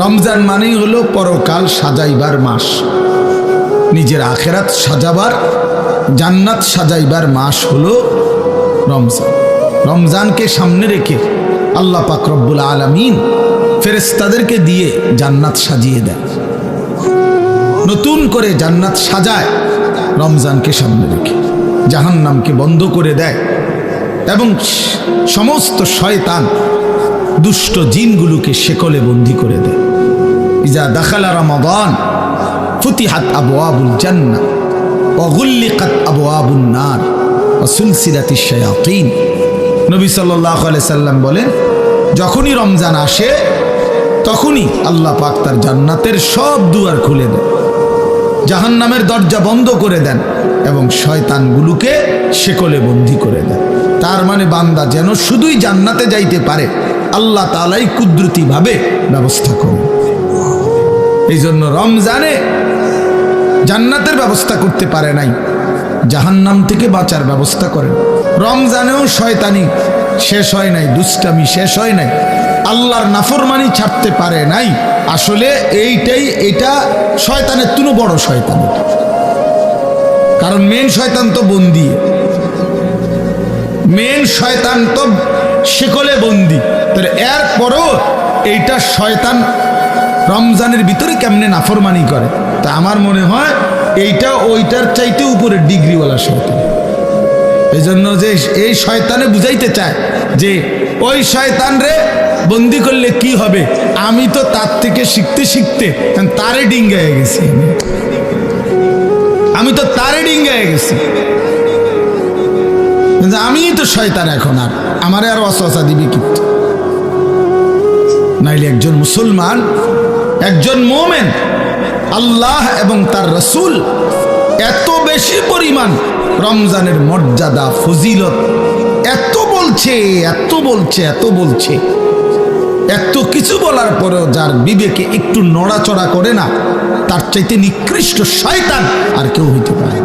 রমজান মানেই হলো পরকাল সাজাইবার মাস, নিজের আখেরাত সাজাবার, জান্নাত সাজাইবার মাস হলো রমজান। রমজানকে সামনে রেখে আল্লাহ পাক রব্বুল আলামিন ফেরেশতাদেরকে দিয়ে জান্নাত সাজিয়ে দেয়, নতুন করে জান্নাত সাজায় রমজানকে সামনে রেখে, জাহান্নামকে বন্ধ করে দেয় এবং সমস্ত শয়তান দুষ্ট জিনগুলোকে শেকলে বন্দি করে দেয়। ইজা দাখালা রমাদান ফুতিহাত আবওয়াবুল জান্নাহ ওয়া গুল্লিকাত আবওয়াবুন নার ওয়া সুলসিলাতিশ শায়াতিন। নবী সাল্লাল্লাহু আলাইহি সাল্লাম বলেন, যখনই রমজান আসে তখনই আল্লাহ পাক তার জান্নাতের সব দুয়ার খুলে দেন, জাহান্নামের দরজা বন্ধ করে দেন এবং শয়তানগুলোকে শেকলে বন্দি করে দেন। তার মানে বান্দা যেন শুধুই জান্নাতে যাইতে পারে আল্লাহ তাআলাই কুদরতিভাবে ব্যবস্থা করেন। এই জন্য রমজানে জান্নাতের ব্যবস্থা করতে পারে নাই, জাহান্নাম থেকে বাঁচার ব্যবস্থা করেন। রমজানেও শয়তানি শেষ হয় নাই, দুষ্টামি শেষ হয় নাই, আল্লাহর নাফরমানি ছাড়তে পারে নাই। আসলে এটা শয়তানের তুনো বড় শয়তান, কারণ মেন শয়তান তো বন্দি, মেন শয়তান তো শিকলে বন্দি। এরপরও এইটা শয়তান রমজানের ভিতরে কেমনে নাফরমানি করে, তা আমার মনে হয় এইটা ওইটার চাইতে উপরে ডিগ্রিওয়ালা শয়তান। এই জন্য যে এই শয়তানে বুঝাইতে চায় যে ওই শয়তান রে বন্দি করলে কি হবে, আমি তো তার থেকে শিখতে শিখতে তারে ডিঙ্গায় গেছি, আমি তো তারে ডিঙ্গায় গেছি, আমি তো শয়তান, এখন আর আমারে আর ওয়াসওয়াসা দিবে কি? নাইলে একজন মুসলমান, একজন মুমিন আল্লাহ এবং তার রাসূল এত বেশি পরিমাণ রমজানের মর্যাদা ফজিলত এত বলছে, এত বলছে, এত বলছে, এত কিছু বলার পরেও যার বিবেকে একটু নড়াচড়া করে না, তার চাইতে নিকৃষ্ট শয়তান আর কেউ হইতে পারে না।